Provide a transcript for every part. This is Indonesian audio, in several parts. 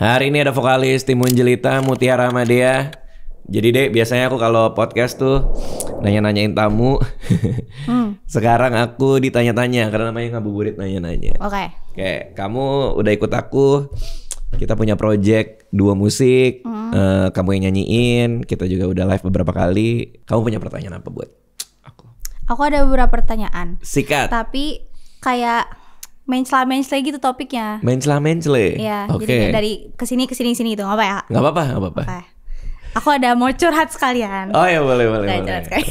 Hari ini ada vokalis Timun Jelita, Mutiara Madea. Jadi Dek, biasanya aku kalau podcast tuh nanya-nanyain tamu. Sekarang aku ditanya-tanya karena namanya ngabuburit nanya-nanya. Oke, kamu udah ikut aku. Kita punya project dua musik. Kamu yang nyanyiin. Kita juga udah live beberapa kali. Kamu punya pertanyaan apa buat aku? Aku ada beberapa pertanyaan. Sikat. Tapi kayak mencela gitu topiknya. Mencela. Iya, Oke. jadi dari kesini gitu, nggak apa ya? Nggak apa-apa. Okay. Aku ada mau curhat sekalian. Oh ya boleh. Curhat sekalian.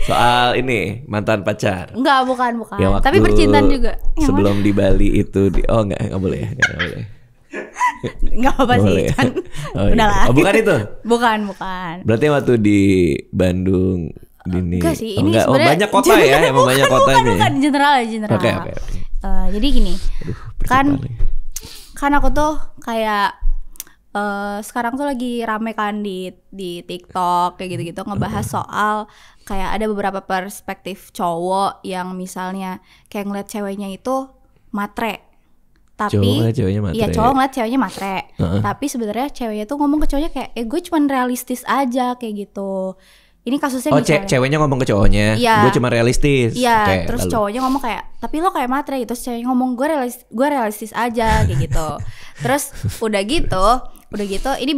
Soal ini mantan pacar. Enggak, bukan. Ya, Tapi percintaan juga. Sebelum di Bali itu nggak boleh ya, nggak boleh. Nggak apa sih Boleh ya? kan. Oh, Udahlah. iya. Oh, bukan itu. Bukan. Berarti waktu di Bandung ini. Enggak sih, Oh, ini enggak. sebenarnya Banyak kota ya, emang banyak kotanya. Bukan general. Oke. Jadi gini. Aduh, Kan aku tuh kayak sekarang tuh lagi rame kan di TikTok kayak gitu-gitu ngebahas soal kayak ada beberapa perspektif cowok yang misalnya kayak ngeliat ceweknya itu matre. Tapi ceweknya matre. Iya, cowok ngeliat ceweknya matre. Tapi sebenarnya ceweknya tuh ngomong ke cowoknya kayak gue cuman realistis aja kayak gitu. Ini kasusnya misalnya ceweknya ngomong ke cowoknya, gue cuma realistis. Iya, terus cowoknya ngomong kayak, tapi lo kayak matre gitu. Terus ceweknya ngomong gue realistis aja kayak gitu. Terus udah gitu, ini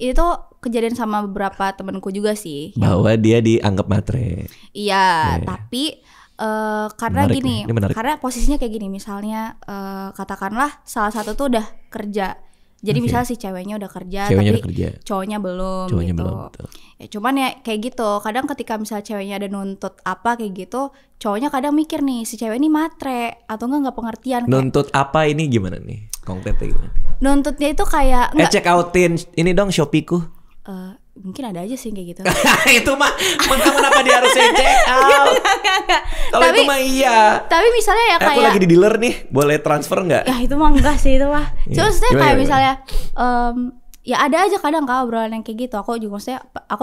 itu kejadian sama beberapa temenku juga sih. Bahwa dia dianggap matre. Iya, tapi karena Menarik gini, karena posisinya kayak gini, misalnya katakanlah salah satu tuh udah kerja. Jadi misalnya si ceweknya udah kerja, cowoknya belum gitu. Ya cuman ya kayak gitu. Kadang ketika misalnya ceweknya ada nuntut apa kayak gitu, cowoknya kadang mikir nih si cewek ini matre atau nggak pengertian. Nuntut apa ini gimana nih? Konkretnya gimana? Nuntutnya itu kayak check outin ini dong Shopee-ku. Mungkin ada aja sih kayak gitu. Itu mah kenapa dia harus check out? Kalau itu mah iya. Tapi misalnya ya kayak aku lagi di dealer nih, boleh transfer nggak? Ya itu mah enggak sih itu mah. Cuma maksudnya kayak gimana? misalnya ya ada aja kadang obrolan yang kayak gitu. Aku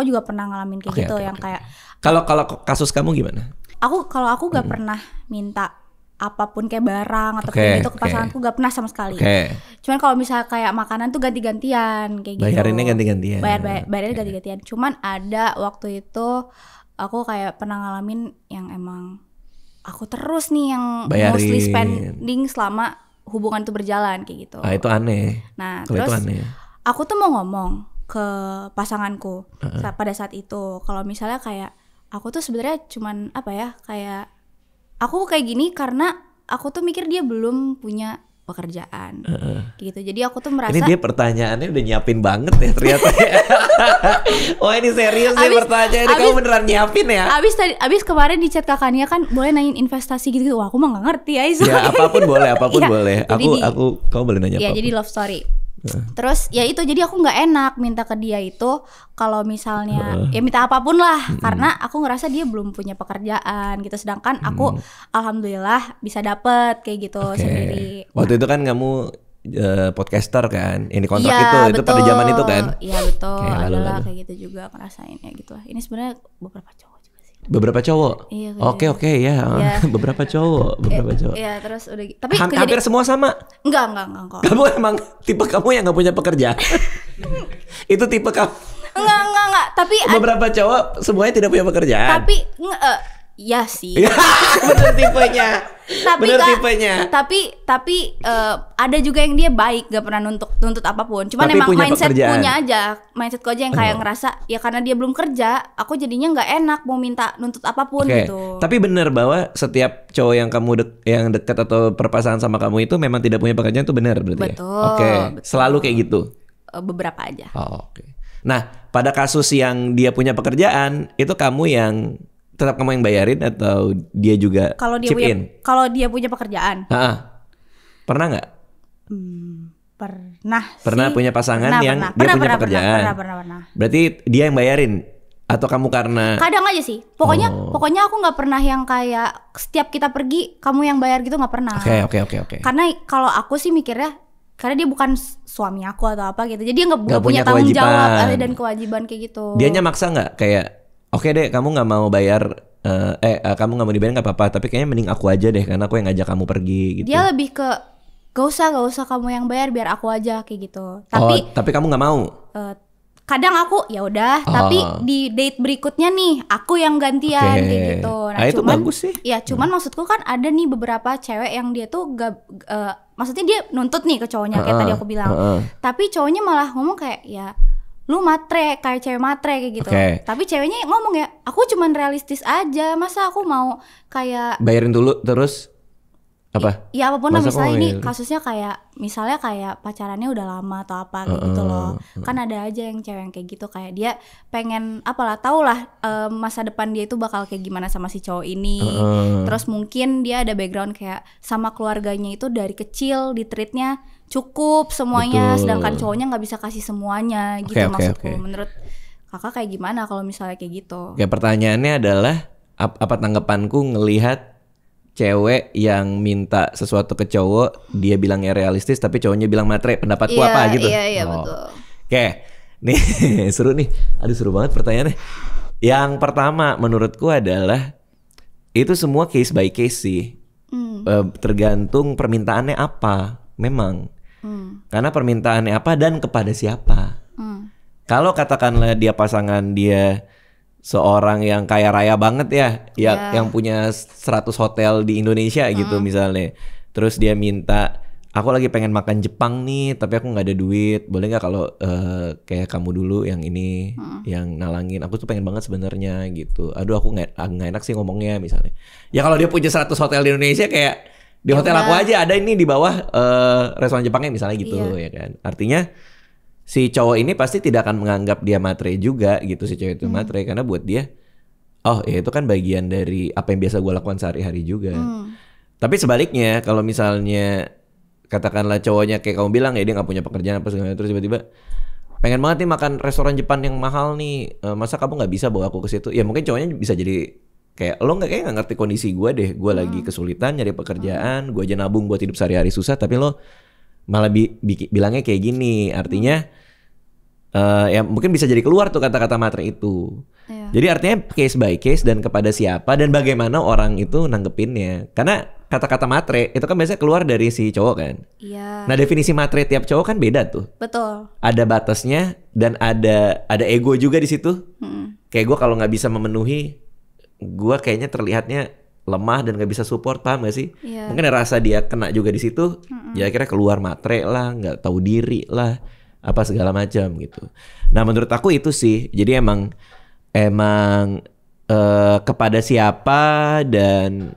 juga pernah ngalamin kayak gitu yang kayak. Kalau kasus kamu gimana? Kalau aku gak pernah minta apapun kayak barang atau kayak gitu ke pasanganku, gak pernah sama sekali. Cuman kalau misalnya kayak makanan tuh ganti-gantian kayak gitu. Bayarinnya ganti-gantian. Bayarnya ganti-gantian. Cuman ada waktu itu aku kayak pernah ngalamin yang emang aku terus nih yang mostly spending selama hubungan itu berjalan kayak gitu. Itu aneh. Nah, kalo terus itu aneh. Aku tuh mau ngomong ke pasanganku pada saat itu kalau misalnya kayak aku tuh sebenarnya cuman apa ya, kayak aku kayak gini karena aku tuh mikir dia belum punya pekerjaan gitu. Jadi aku tuh merasa ini dia pertanyaannya udah nyiapin banget ya ternyata. Oh ini serius nih pertanyaannya. Kamu beneran nyiapin ya? Abis kemarin di chat kakaknya kan boleh nanyain investasi gitu. Wah aku mah gak ngerti ya. Ya apapun boleh boleh. Kamu boleh nanya ya, apapun. Jadi love story. Terus ya itu, jadi aku nggak enak minta ke dia itu kalau misalnya ya minta apapun lah, karena aku ngerasa dia belum punya pekerjaan gitu, sedangkan aku alhamdulillah bisa dapet kayak gitu sendiri. Waktu itu kan kamu podcaster kan, ini kontrak ya, itu pada zaman itu kan? Iya betul, adalah lalu. kayak gitu juga ngerasain ya gitu lah. Ini sebenarnya beberapa cowok juga sih. Beberapa cowok? Iya. Oke ya. Beberapa cowok. Iya terus udah. Tapi hampir semua sama? Enggak kok. Kamu emang tipe kamu yang nggak punya pekerjaan? Itu tipe kamu? Enggak. Tapi beberapa cowok semuanya tidak punya pekerjaan. Tapi ya sih. Bener tipenya. Tapi ada juga yang dia baik, gak pernah nuntut apapun. Cuman tapi emang mindsetku aja yang kayak ngerasa ya karena dia belum kerja, aku jadinya nggak enak mau minta nuntut apapun gitu. Tapi benar bahwa setiap cowok yang kamu yang dekat atau berpasangan sama kamu itu memang tidak punya pekerjaan, itu benar berarti? Betul. Betul. Selalu kayak gitu. Beberapa aja. Oke. Nah, pada kasus yang dia punya pekerjaan, itu kamu yang tetap kamu yang bayarin atau dia juga chip in? Kalau dia punya pekerjaan. Pernah nggak? Pernah punya pasangan yang dia punya pekerjaan. Pernah. Berarti dia yang bayarin atau kamu karena? Kadang aja sih. Pokoknya aku nggak pernah yang kayak setiap kita pergi kamu yang bayar gitu, nggak pernah. Oke. Karena kalau aku sih mikirnya karena dia bukan suami aku atau apa gitu, jadi dia nggak punya tanggung jawab dan kewajiban kayak gitu. Dianya maksa nggak kayak? Oke deh, kamu nggak mau bayar, kamu nggak mau dibayar nggak apa-apa, tapi kayaknya mending aku aja deh karena aku yang ngajak kamu pergi gitu. Dia lebih ke gak usah kamu yang bayar, biar aku aja kayak gitu. Tapi kamu nggak mau? Kadang aku ya udah, tapi di date berikutnya nih aku yang gantian kayak gitu. Nah, itu bagus sih. Ya cuman maksudku kan ada nih beberapa cewek yang dia tuh maksudnya dia nuntut nih ke cowoknya kayak tadi aku bilang. Tapi cowoknya malah ngomong kayak ya lu matre, kayak cewek matre kayak gitu. Tapi ceweknya ngomong ya aku cuman realistis aja, masa aku mau kayak bayarin dulu terus apa? Ya apapun lah, misalnya ini kasusnya kayak misalnya kayak pacarannya udah lama atau apa kayak gitu loh. Kan ada aja yang cewek yang kayak gitu, kayak dia pengen apalah, tau lah masa depan dia itu bakal kayak gimana sama si cowok ini. Terus mungkin dia ada background kayak sama keluarganya itu dari kecil di treatnya cukup semuanya. Sedangkan cowoknya gak bisa kasih semuanya gitu. Maksudku. Menurut kakak kayak gimana kalau misalnya kayak gitu? Kayak pertanyaannya adalah apa tanggapanku ngelihat cewek yang minta sesuatu ke cowok, dia bilangnya realistis tapi cowoknya bilang matre, pendapatku apa gitu? Iya betul. Oke, nih seru nih. Aduh seru banget pertanyaannya. Yang pertama menurutku adalah itu semua case by case sih. Tergantung permintaannya apa, memang. Karena permintaannya apa dan kepada siapa. Kalau katakanlah dia pasangan dia seorang yang kaya raya banget ya, yang punya 100 hotel di Indonesia gitu misalnya. Terus dia minta, aku lagi pengen makan Jepang nih, tapi aku nggak ada duit. Boleh nggak kalau kayak kamu dulu yang ini, yang nalangin. Aku tuh pengen banget sebenarnya gitu. Aduh aku nggak enak sih ngomongnya misalnya. Ya kalau dia punya 100 hotel di Indonesia, kayak di hotel aku aja ada ini di bawah restoran Jepangnya misalnya gitu ya kan. Artinya si cowok ini pasti tidak akan menganggap dia matre juga gitu, si cewek itu matre, karena buat dia ya itu kan bagian dari apa yang biasa gue lakukan sehari-hari juga. Tapi sebaliknya kalau misalnya katakanlah cowoknya kayak kamu bilang ya, dia nggak punya pekerjaan apa segala, terus tiba-tiba pengen banget nih makan restoran Jepang yang mahal nih, masa kamu nggak bisa bawa aku ke situ? Ya mungkin cowoknya bisa jadi kayak lo nggak ngerti kondisi gue deh, gue lagi kesulitan nyari pekerjaan, gue aja nabung buat hidup sehari-hari susah, tapi lo malah bilangnya kayak gini. Artinya ya mungkin bisa jadi keluar tuh kata-kata matre itu. Jadi artinya case by case dan kepada siapa dan bagaimana orang itu nanggepinnya. Karena kata-kata matre itu kan biasanya keluar dari si cowok kan. Nah definisi matre tiap cowok kan beda tuh. Betul. Ada batasnya dan ada ego juga di situ. Kayak gue kalau nggak bisa memenuhi, gue kayaknya terlihatnya lemah dan gak bisa support, paham gak sih? Mungkin rasa dia kena juga di situ, ya akhirnya keluar matre lah, nggak tahu diri lah, apa segala macam gitu. Nah menurut aku itu sih, jadi emang kepada siapa dan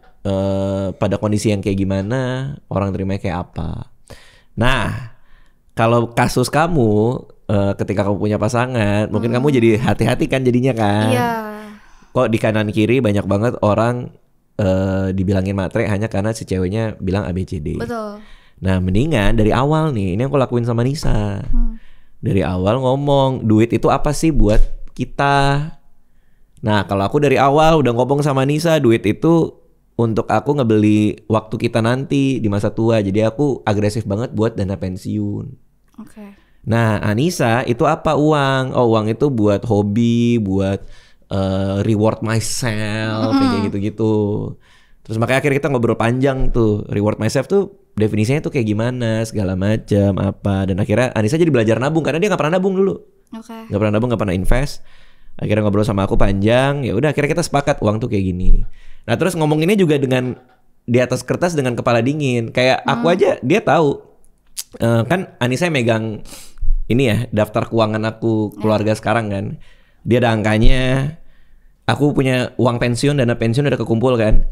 pada kondisi yang kayak gimana orang terimanya kayak apa. Nah kalau kasus kamu ketika kamu punya pasangan, mungkin kamu jadi hati-hati kan jadinya kan. Kok di kanan kiri banyak banget orang dibilangin matre hanya karena si ceweknya bilang ABCD. Betul. Nah mendingan dari awal nih, ini yang aku lakuin sama Nisa. Dari awal ngomong, duit itu apa sih buat kita? Nah kalau aku dari awal udah ngomong sama Nisa, duit itu untuk aku ngebeli waktu kita nanti di masa tua. Jadi aku agresif banget buat dana pensiun. Nah Anissa itu apa uang? Oh uang itu buat hobi, buat reward myself kayak gitu-gitu. Terus makanya akhirnya kita ngobrol panjang tuh, reward myself tuh definisinya tuh kayak gimana, segala macam apa. Dan akhirnya Anissa jadi belajar nabung karena dia nggak pernah nabung dulu. Nggak pernah nabung, nggak pernah invest. Akhirnya ngobrol sama aku panjang, ya udah akhirnya kita sepakat uang tuh kayak gini. Nah terus ngomonginnya juga dengan di atas kertas dengan kepala dingin. Kayak aku aja dia tahu. Kan Anissa megang ini ya daftar keuangan aku keluarga sekarang kan. Dia ada angkanya. Aku punya uang pensiun, dana pensiun udah kekumpul kan.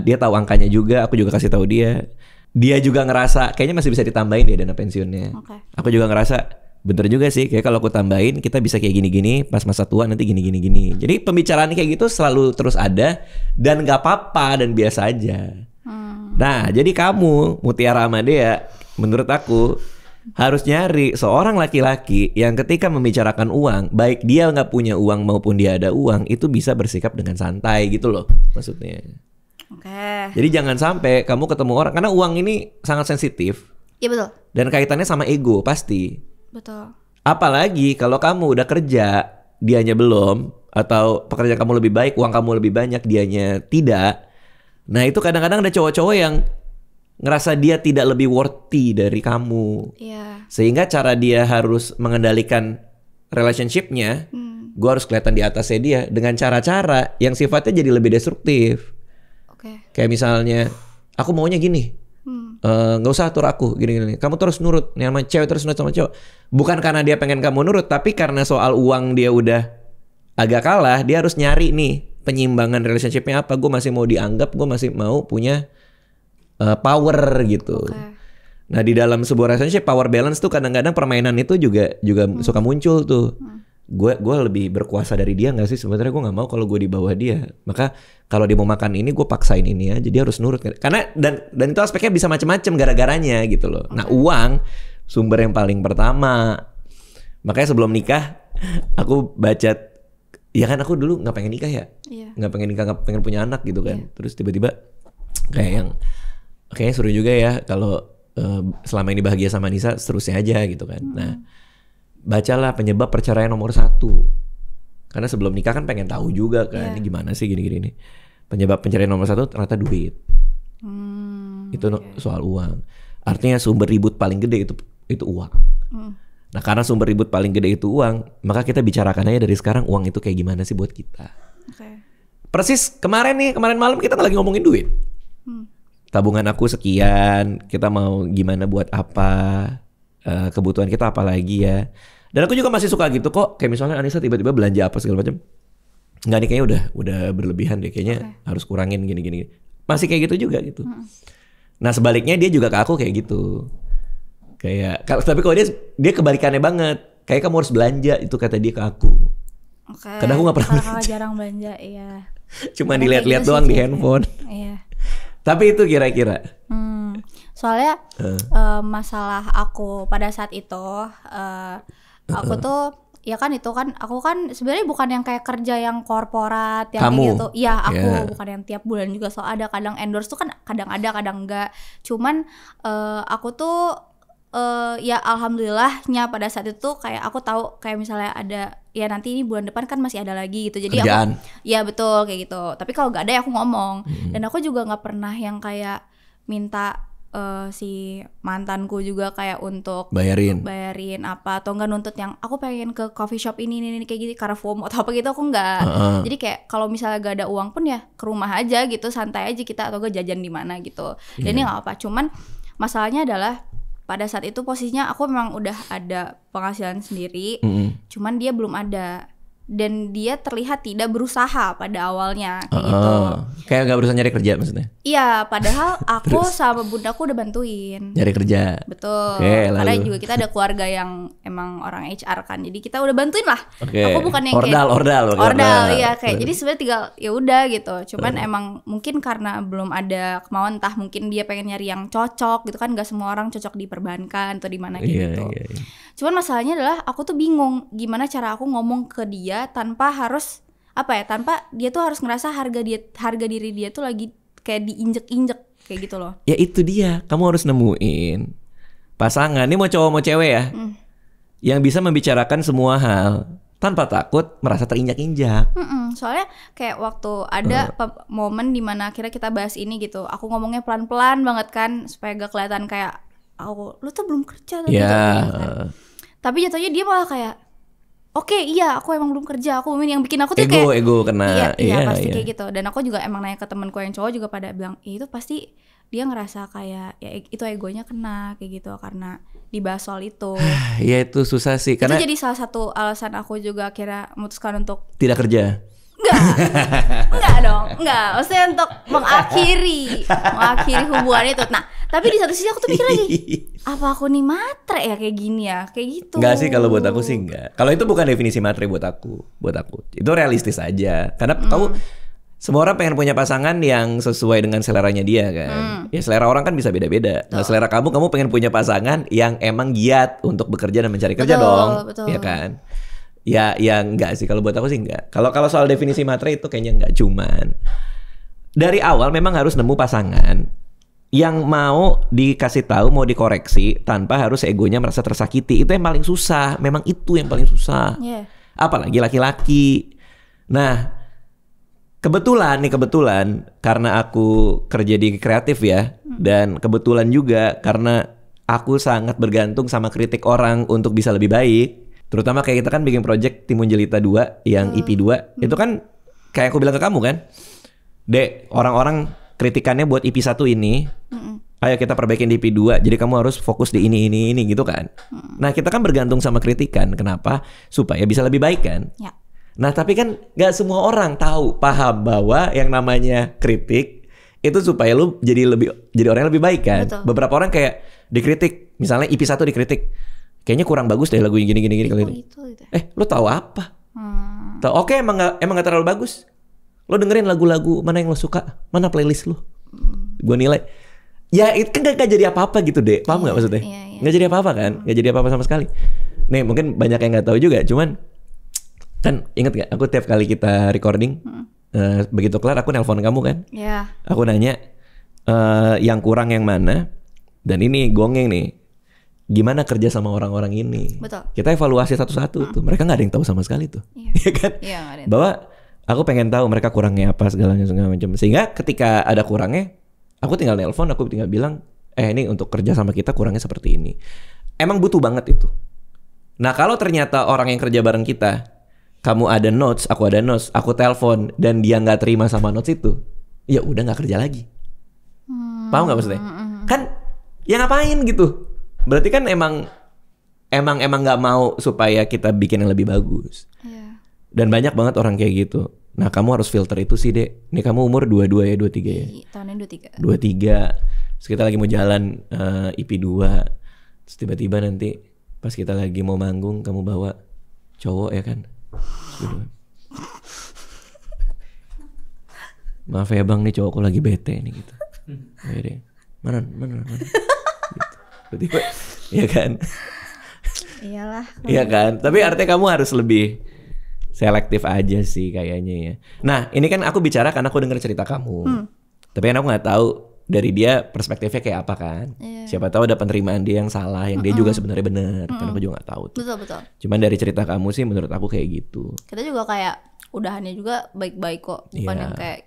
Dia tahu angkanya juga, aku juga kasih tahu dia. Dia juga ngerasa kayaknya masih bisa ditambahin ya dana pensiunnya. Aku juga ngerasa bener juga sih, kayak kalau aku tambahin kita bisa kayak gini-gini pas masa tua nanti gini-gini. Jadi pembicaraan kayak gitu selalu terus ada dan gak apa-apa dan biasa aja. Nah jadi kamu Mutiara Amadea menurut aku harus nyari seorang laki-laki yang ketika membicarakan uang, baik dia nggak punya uang maupun dia ada uang, itu bisa bersikap dengan santai gitu loh maksudnya. Jadi jangan sampai kamu ketemu orang, karena uang ini sangat sensitif. Iya betul. Dan kaitannya sama ego pasti. Betul. Apalagi kalau kamu udah kerja, dianya belum, atau pekerjaan kamu lebih baik, uang kamu lebih banyak, dianya tidak. Nah itu kadang-kadang ada cowok-cowok yang ngerasa dia tidak lebih worthy dari kamu. Sehingga cara dia harus mengendalikan relationship-nya, gue harus kelihatan di atasnya dia dengan cara-cara yang sifatnya jadi lebih destruktif. Kayak misalnya, aku maunya gini, nggak usah atur aku gini-gini. Kamu terus nurut, nih sama cewek terus nurut sama cowok. Bukan karena dia pengen kamu nurut, tapi karena soal uang dia udah agak kalah, dia harus nyari nih penyimbangan relationship-nya apa. Gue masih mau dianggap, gue masih mau punya power gitu. Nah di dalam sebuah relationship power balance tuh kadang-kadang permainan itu juga suka muncul tuh. Gue lebih berkuasa dari dia nggak sih? Sebenarnya gue nggak mau kalau gue di bawah dia. Maka kalau dia mau makan ini gue paksain ini aja. Dia harus nurut. Karena dan itu aspeknya bisa macam-macam gara-garanya gitu loh. Nah uang sumber yang paling pertama. Makanya sebelum nikah aku baca. Ya kan aku dulu nggak pengen nikah ya. Nggak pengen nikah, nggak pengen punya anak gitu kan. Terus tiba-tiba kayak yang kayaknya seru juga ya kalau selama ini bahagia sama Nisa seterusnya aja gitu kan. Nah bacalah penyebab perceraian nomor 1. Karena sebelum nikah kan pengen tahu juga kan ini gimana sih gini-gini nih. Penyebab perceraian nomor 1 ternyata duit. Itu soal uang. Artinya sumber ribut paling gede itu uang. Nah karena sumber ribut paling gede itu uang, maka kita bicarakan aja dari sekarang uang itu kayak gimana sih buat kita. Persis kemarin malam kita lagi ngomongin duit. Tabungan aku sekian, kita mau gimana buat apa, kebutuhan kita apa lagi ya. Dan aku juga masih suka gitu kok, kayak misalnya Anissa tiba-tiba belanja apa segala macam. Enggak nih kayaknya udah berlebihan deh, kayaknya harus kurangin gini-gini. Masih kayak gitu juga gitu. Nah sebaliknya dia juga ke aku kayak gitu. Kayak tapi kalau dia kebalikannya banget. Kayak kamu harus belanja itu kata dia ke aku. Karena aku nggak pernah belanja. Jarang belanja, iya. Cuma dilihat-lihat doang di handphone. Iya. Tapi itu kira-kira. Soalnya masalah aku pada saat itu, aku tuh ya kan itu kan aku kan sebenarnya bukan yang kayak kerja yang korporat yang kayak gitu. Iya aku bukan yang tiap bulan juga ada kadang endorse tuh kan kadang ada kadang enggak. Cuman aku tuh ya alhamdulillahnya pada saat itu kayak aku tahu kayak misalnya ada ya nanti ini bulan depan kan masih ada lagi gitu. Jadi kerjaan. Ya betul kayak gitu. Tapi kalau nggak ada ya aku ngomong. Dan aku juga nggak pernah yang kayak minta si mantanku juga kayak untuk bayarin apa atau enggak nuntut yang aku pengen ke coffee shop ini kayak gitu karena FOMO atau apa gitu aku enggak. Jadi kayak kalau misalnya gak ada uang pun ya ke rumah aja gitu santai aja kita atau gak jajan di mana gitu. Dan ini nggak apa. Cuman masalahnya adalah pada saat itu posisinya aku memang udah ada penghasilan sendiri, cuman dia belum ada. Dan dia terlihat tidak berusaha pada awalnya kayak gitu. Kayak gak berusaha nyari kerja maksudnya? Iya, padahal aku sama bundaku udah bantuin nyari kerja. Betul. Karena juga kita ada keluarga yang emang orang HR kan, jadi kita udah bantuin lah. Aku bukan yang ordal, iya kayak jadi sebenarnya tinggal ya udah gitu. Cuman emang mungkin karena belum ada kemauan, entah mungkin dia pengen nyari yang cocok gitu kan, gak semua orang cocok di perbankan atau di mana kayak gitu. Cuman masalahnya adalah aku tuh bingung gimana cara aku ngomong ke dia tanpa harus tanpa dia tuh harus ngerasa harga diri dia tuh lagi kayak diinjek-injek kayak gitu loh. Ya itu dia, kamu harus nemuin pasangan, ini mau cowok mau cewek ya, yang bisa membicarakan semua hal tanpa takut merasa terinjak-injak. Soalnya kayak waktu ada momen dimana akhirnya kita bahas ini gitu, aku ngomongnya pelan-pelan banget kan supaya gak kelihatan kayak lu tuh belum kerja gitu kan. Tapi jatuhnya dia malah kayak oke, iya aku emang belum kerja, aku yang bikin aku tuh ego kena. Iya pasti kayak gitu. Dan aku juga emang nanya ke temanku yang cowok juga pada bilang itu pasti dia ngerasa kayak ya itu egonya kena kayak gitu karena dibahas soal itu. Ya itu susah sih karena itu jadi salah satu alasan aku juga akhirnya memutuskan untuk tidak kerja. Enggak dong, maksudnya untuk mengakhiri hubungan itu. Nah, tapi di satu sisi aku tuh mikir lagi, apa aku nih matre ya kayak gini ya, kayak gitu. Enggak sih, kalau buat aku sih enggak. Kalau itu bukan definisi matre buat aku. Itu realistis aja. Karena tahu semua orang pengen punya pasangan yang sesuai dengan seleranya dia kan. Ya selera orang kan bisa beda-beda. Nah, selera kamu pengen punya pasangan yang emang giat untuk bekerja dan mencari kerja dong. Betul. Ya kan? Ya enggak sih, kalau buat aku sih enggak. Kalau soal definisi matre itu kayaknya enggak. Cuman dari awal memang harus nemu pasangan yang mau dikasih tahu, mau dikoreksi tanpa harus egonya merasa tersakiti. Itu yang paling susah. Memang itu yang paling susah. Apalagi laki-laki. Nah, kebetulan karena aku kerja di kreatif ya, dan kebetulan juga karena aku sangat bergantung sama kritik orang untuk bisa lebih baik. Terutama kayak kita kan bikin project Timun Jelita 2 yang EP 2. Itu kan kayak aku bilang ke kamu kan, Dek, orang-orang kritikannya buat EP 1 ini, ayo kita perbaikin di EP 2. Jadi kamu harus fokus di ini gitu kan. Nah, kita kan bergantung sama kritikan. Kenapa? Supaya bisa lebih baik kan. Ya. Nah, tapi kan gak semua orang paham bahwa yang namanya kritik itu supaya lu jadi orang yang lebih baik kan. Betul. Beberapa orang kayak dikritik, misalnya EP 1 dikritik, kayaknya kurang bagus deh lagu yang gini kali ini. Gitu. Lu tahu apa? Oke, emang gak terlalu bagus. Lo dengerin lagu-lagu mana yang lo suka, mana playlist lo. Gue nilai. Ya itu kan gak jadi apa-apa gitu deh. Paham gak maksudnya? Iya. Gak jadi apa-apa kan? Gak jadi apa-apa sama sekali. Nih mungkin banyak yang gak tahu juga. Cuman kan inget gak, aku tiap kali kita recording, begitu kelar aku nelpon kamu kan. Iya. Aku nanya yang kurang yang mana. Dan ini gongeng nih, gimana kerja sama orang-orang ini. Betul. Kita evaluasi satu-satu tuh. Mereka gak ada yang tahu sama sekali tuh. Iya kan? Iya, bahwa aku pengen tahu mereka kurangnya apa segala macam. Sehingga ketika ada kurangnya, aku tinggal nelpon, aku tinggal bilang, ini untuk kerja sama kita kurangnya seperti ini. Emang butuh banget itu. Nah kalau ternyata orang yang kerja bareng kita, kamu ada notes, aku ada notes, aku telepon dan dia nggak terima sama notes itu, ya udah nggak kerja lagi. Paham nggak maksudnya? Kan ya ngapain gitu? Berarti kan emang nggak mau supaya kita bikin yang lebih bagus. Dan banyak banget orang kayak gitu. Nah kamu harus filter itu sih Dek. Nih kamu umur 22 ya, 23 ya? Tahunnya 23. Terus kita lagi mau jalan EP 2. Terus tiba-tiba nanti pas kita lagi mau manggung, kamu bawa cowok ya kan? Maaf ya bang, nih cowokku lagi bete nih gitu. Mana gitu. Tiba-tiba, ya kan? Iyalah. Iya kan? Tapi artinya kamu harus lebih selektif aja sih kayaknya ya. Nah ini kan aku bicara karena aku dengar cerita kamu. Tapi kan aku gak tahu dari dia perspektifnya kayak apa kan. Siapa tahu ada penerimaan dia yang salah, yang dia juga sebenarnya benar. Karena aku juga gak tahu tuh. Betul. Cuman dari cerita kamu sih menurut aku kayak gitu. Kita juga kayak udahannya juga baik-baik kok. Bukan yang kayak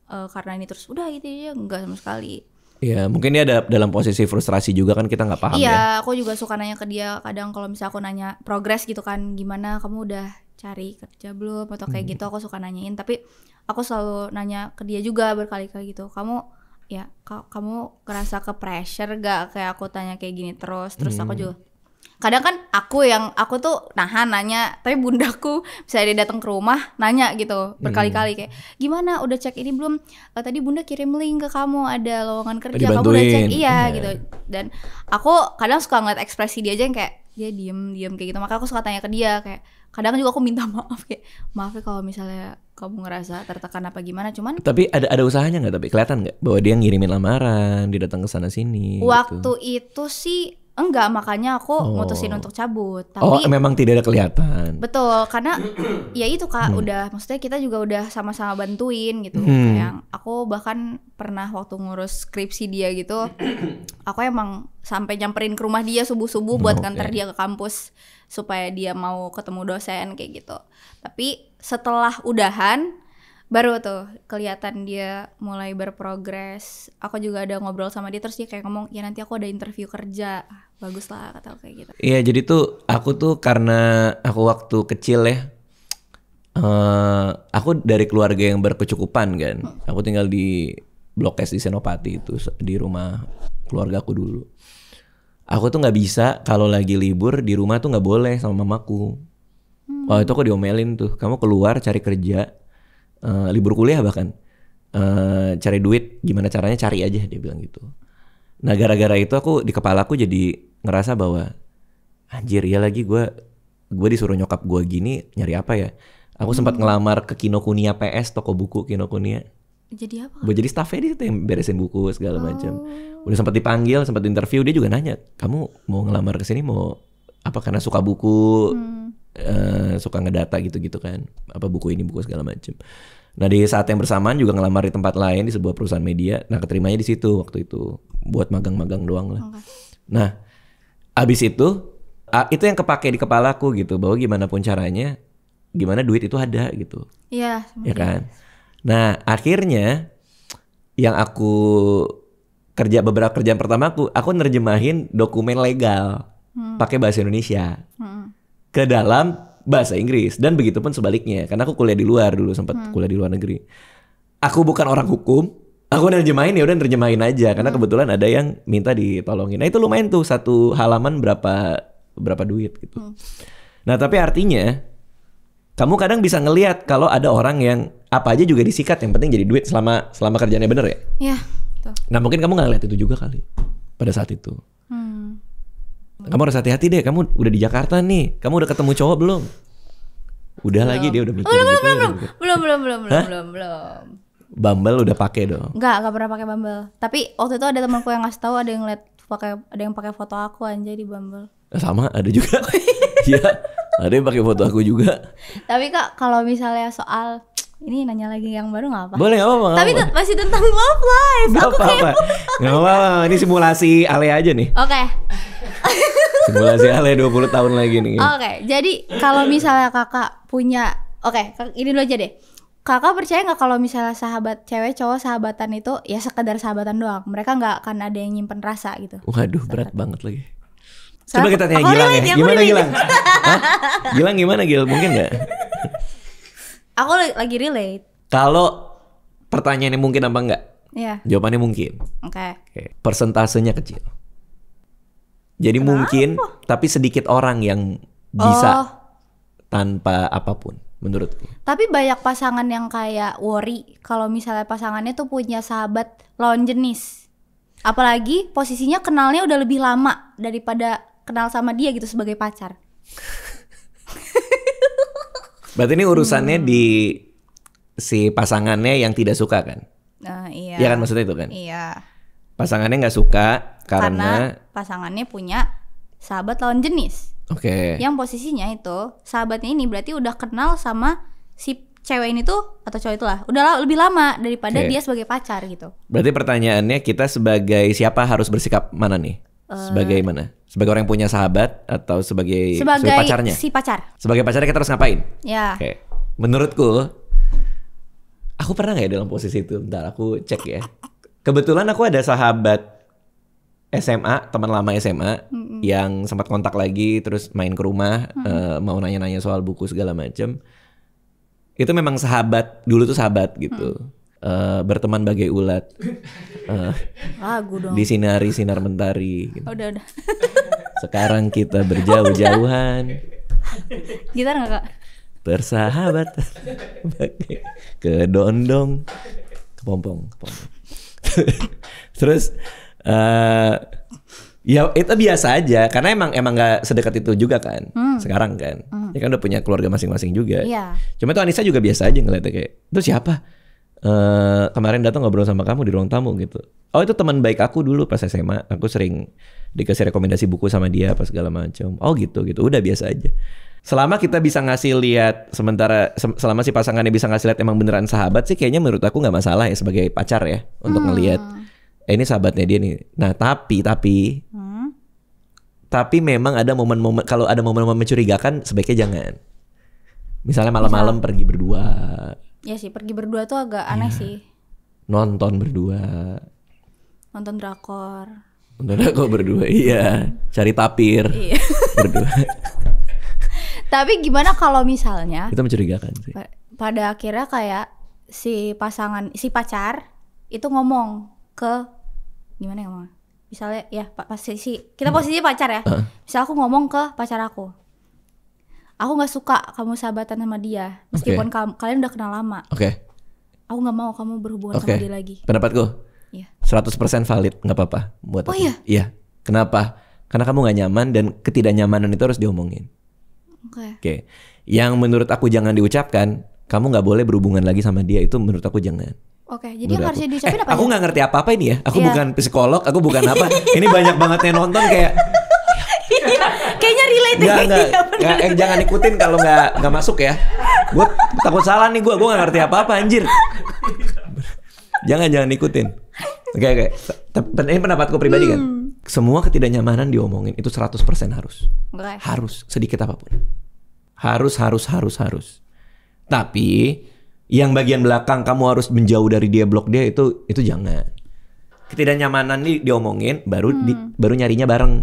karena ini terus udah gitu aja. Enggak sama sekali. Iya, mungkin dia ada dalam posisi frustrasi juga kan, kita gak paham ya. Iya, aku juga suka nanya ke dia. Kadang kalau misalnya aku nanya progres gitu kan, gimana kamu udah cari kerja belum atau kayak gitu, aku suka nanyain. Tapi aku selalu nanya ke dia juga berkali-kali gitu, kamu ngerasa ke pressure gak kayak aku tanya kayak gini terus aku juga kadang kan aku tuh nahan nanya, tapi bundaku misalnya dia datang ke rumah nanya gitu berkali-kali kayak gimana udah cek ini belum, tadi bunda kirim link ke kamu ada lowongan kerja, kamu udah cek? Iya gitu. Dan aku kadang suka ngeliat ekspresi dia aja yang kayak dia diem kayak gitu, maka aku suka tanya ke dia kayak kadang juga aku minta maaf kayak maaf ya kalau misalnya kamu ngerasa tertekan apa gimana, cuman tapi ada usahanya nggak, tapi kelihatan nggak bahwa dia ngirimin lamaran, dia datang ke sana sini waktu gitu. Itu sih enggak, makanya aku mutusin untuk cabut. Tapi memang tidak ada kelihatan. Betul, karena ya itu Kak, udah maksudnya kita juga udah sama-sama bantuin gitu. Kayak aku bahkan pernah waktu ngurus skripsi dia gitu, aku emang sampai nyamperin ke rumah dia subuh-subuh buat nganter dia ke kampus supaya dia mau ketemu dosen kayak gitu. Tapi setelah udahan baru tuh kelihatan dia mulai berprogres. Aku juga ada ngobrol sama dia, terus dia kayak ngomong, ya nanti aku ada interview kerja. Bagus lah kata aku kayak gitu. Iya, jadi tuh aku tuh karena aku waktu kecil ya, aku dari keluarga yang berkecukupan kan. Aku tinggal di Blok S di Senopati itu, di rumah keluarga aku dulu. Aku tuh nggak bisa kalau lagi libur di rumah tuh nggak boleh sama mamaku. Itu aku diomelin tuh, kamu keluar cari kerja. Libur kuliah bahkan cari duit, gimana caranya cari aja, dia bilang gitu. Nah gara-gara itu aku di kepala aku jadi ngerasa bahwa anjir ya lagi gue disuruh nyokap gue gini, nyari apa ya. Aku sempat ngelamar ke Kinokuniya PS, toko buku Kinokuniya. Jadi apa? Buat jadi staffnya dia tuh yang beresin buku segala macam. Udah sempat dipanggil, sempat interview, dia juga nanya, kamu mau ngelamar ke sini mau apa, karena suka buku, suka ngedata gitu-gitu kan, apa buku ini buku segala macam. Nah di saat yang bersamaan juga ngelamar di tempat lain di sebuah perusahaan media. Nah keterimanya di situ waktu itu buat magang-magang doang lah. Nah abis itu yang kepake di kepalaku gitu, bahwa gimana pun caranya, gimana duit itu ada gitu. Iya. Ya kan. Nah akhirnya yang aku beberapa kerjaan pertama aku nerjemahin dokumen legal pakai bahasa Indonesia ke dalam bahasa Inggris, dan begitu pun sebaliknya karena aku kuliah di luar dulu, sempat kuliah di luar negeri. Aku bukan orang hukum, aku nerjemahin ya udah nerjemahin aja karena kebetulan ada yang minta ditolongin. Nah itu lumayan tuh, satu halaman berapa duit gitu. Nah tapi artinya kamu kadang bisa ngelihat kalau ada orang yang apa aja juga disikat, yang penting jadi duit selama kerjanya bener ya. Iya. Nah mungkin kamu nggak lihat itu juga kali pada saat itu. Kamu harus hati-hati deh. Kamu udah di Jakarta nih. Kamu udah ketemu cowok belum? Udah belum. Lagi dia udah mikir belum. Bumble udah pakai dong? Enggak pernah pakai Bumble. Tapi waktu itu ada temanku yang ngasih tahu ada yang pakai foto aku anjay di Bumble. Sama ada juga. Iya, ada yang pakai foto aku juga. Tapi Kak, kalau misalnya soal ini nanya lagi yang baru nggak apa? Boleh, nggak apa-apa. Tapi masih tentang love life. Nggak apa-apa. Nggak apa-apa. Ini simulasi Ale aja nih. Oke. Simulasi Ale 20 tahun lagi nih. Oke. Jadi kalau misalnya kakak punya, ini dulu aja deh. Kakak percaya nggak kalau misalnya sahabat cewek cowok sahabatan itu ya sekedar sahabatan doang? Mereka nggak akan ada yang nyimpen rasa gitu. Waduh, berat banget lagi. Coba kita tanya Gilang ya. Gimana Gilang? Gilang gimana Gil? Mungkin nggak? Aku lagi relate. Kalau pertanyaannya mungkin apa enggak? Iya. Jawabannya mungkin. Oke. Persentasenya kecil. Jadi mungkin, tapi sedikit orang yang bisa tanpa apapun, menurutku. Tapi banyak pasangan yang kayak worry kalau misalnya pasangannya tuh punya sahabat lawan jenis. Apalagi posisinya kenalnya udah lebih lama daripada kenal sama dia gitu sebagai pacar. Berarti ini urusannya di si pasangannya yang tidak suka kan? Iya. Iya kan maksudnya itu kan? Iya. Pasangannya nggak suka karena pasangannya punya sahabat lawan jenis. Oke. Yang posisinya itu sahabatnya ini berarti udah kenal sama si cewek ini tuh atau cowok itulah udah lebih lama daripada dia sebagai pacar gitu. Berarti pertanyaannya kita sebagai siapa harus bersikap mana nih? Sebagai mana? Sebagai orang yang punya sahabat atau sebagai pacarnya? Si pacar. Sebagai pacarnya kita harus ngapain? Ya. Oke. Menurutku, aku pernah nggak ya dalam posisi itu? Bentar, aku cek ya. Kebetulan aku ada sahabat SMA, teman lama SMA yang sempat kontak lagi, terus main ke rumah, mau nanya-nanya soal buku segala macam. Itu memang sahabat, dulu tuh sahabat gitu. Berteman bagai ulat. Lagu dong. Disinari sinar mentari gitu. Udah. Sekarang kita berjauh-jauhan. Gitar gak Kak? Persahabatan bagai kedondong, kepompong. Terus ya itu biasa aja karena emang gak sedekat itu juga kan. Sekarang kan ya kan udah punya keluarga masing-masing juga. Cuma tuh Anissa juga biasa aja ngeliatnya kayak itu siapa? Kemarin datang ngobrol sama kamu di ruang tamu gitu. Oh itu teman baik aku dulu pas SMA. Aku sering dikasih rekomendasi buku sama dia apa segala macam. Oh gitu. Udah biasa aja. Selama kita bisa ngasih lihat selama si pasangannya bisa ngasih lihat emang beneran sahabat sih kayaknya menurut aku nggak masalah ya sebagai pacar ya untuk ngelihat ini sahabatnya dia nih. Nah tapi memang ada momen-momen, kalau ada momen-momen mencurigakan sebaiknya jangan. Misalnya malam-malam pergi berdua. Ya sih, pergi berdua tuh agak aneh sih. Nonton berdua. Nonton drakor berdua, iya. Cari tapir berdua. Tapi gimana kalau misalnya itu mencurigakan sih. Pada akhirnya kayak si pacar itu ngomong ke gimana ya, misalnya ya kita posisi pacar ya. Misal aku ngomong ke pacar aku nggak suka kamu sahabatan sama dia meskipun kalian udah kenal lama. Aku nggak mau kamu berhubungan sama dia lagi. Pendapatku 100% valid, nggak apa-apa buat aku. Iya. Kenapa? Karena kamu nggak nyaman dan ketidaknyamanan itu harus diomongin. Oke. Yang menurut aku jangan diucapkan, kamu nggak boleh berhubungan lagi sama dia, itu menurut aku jangan. Jadi yang harusnya diucapin apa? Aku nggak ngerti apa-apa ini ya. Aku bukan psikolog, aku bukan apa. Ini banyak banget yang nonton kayak. Kayaknya relate. Enggak, jangan ikutin kalau nggak masuk ya. Gue takut salah nih, gue nggak ngerti apa-apa anjir. Jangan ikutin. Oke. Ini pendapatku pribadi kan. Semua ketidaknyamanan diomongin itu 100% harus. Harus sedikit apapun. Harus. Tapi Yang bagian belakang kamu harus menjauh dari dia, blok dia, itu jangan. Ketidaknyamanan nih diomongin, baru baru nyarinya bareng.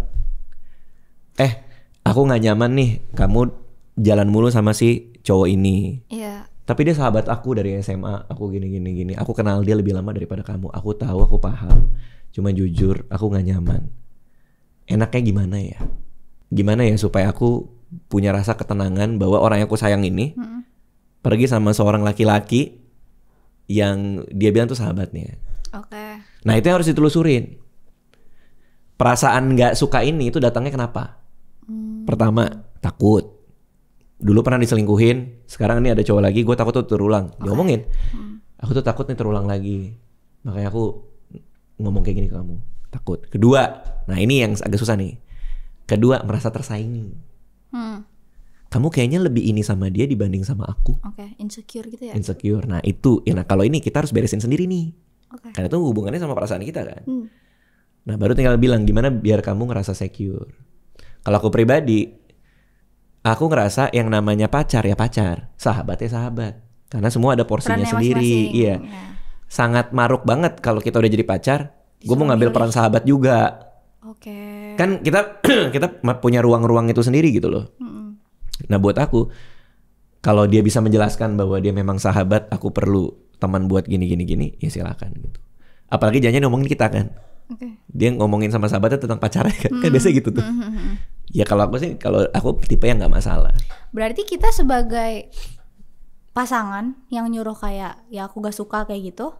Aku nggak nyaman nih, kamu jalan mulu sama si cowok ini. Iya. Tapi dia sahabat aku dari SMA, aku gini. Aku kenal dia lebih lama daripada kamu. Aku tahu, aku paham. Cuma jujur, aku nggak nyaman. Enaknya gimana ya? Gimana ya supaya aku punya rasa ketenangan bahwa orang yang aku sayang ini pergi sama seorang laki-laki yang dia bilang tuh sahabatnya. Oke. Nah itu yang harus ditelusurin. Perasaan nggak suka ini itu datangnya kenapa? Pertama, takut. Dulu pernah diselingkuhin, sekarang ini ada cowok lagi, gue takut tuh terulang. Diomongin, aku tuh takut nih terulang lagi. Makanya aku ngomong kayak gini ke kamu. Takut. Kedua, nah ini yang agak susah nih. Kedua, merasa tersaingi. Kamu kayaknya lebih ini sama dia dibanding sama aku. Oke, insecure gitu ya? Insecure. Nah itu, nah kalau ini kita harus beresin sendiri nih. Karena itu hubungannya sama perasaan kita kan. Nah baru tinggal bilang gimana biar kamu ngerasa secure. Kalau aku pribadi, aku ngerasa yang namanya pacar ya pacar, sahabat ya sahabat. Karena semua ada porsinya perannya sendiri. Iya. Sangat maruk banget kalau kita udah jadi pacar. Gue mau ngambil peran sahabat juga. Kan kita kita punya ruang-ruang itu sendiri gitu loh. Nah buat aku, kalau dia bisa menjelaskan bahwa dia memang sahabat, aku perlu teman buat gini, ya silakan gitu. Apalagi jangan ngomongin kita kan. Dia ngomongin sama sahabatnya tentang pacarnya kan, kan biasa gitu tuh. Ya kalau aku sih, kalau aku tipe yang nggak masalah. Berarti kita sebagai pasangan yang nyuruh kayak, ya aku gak suka kayak gitu.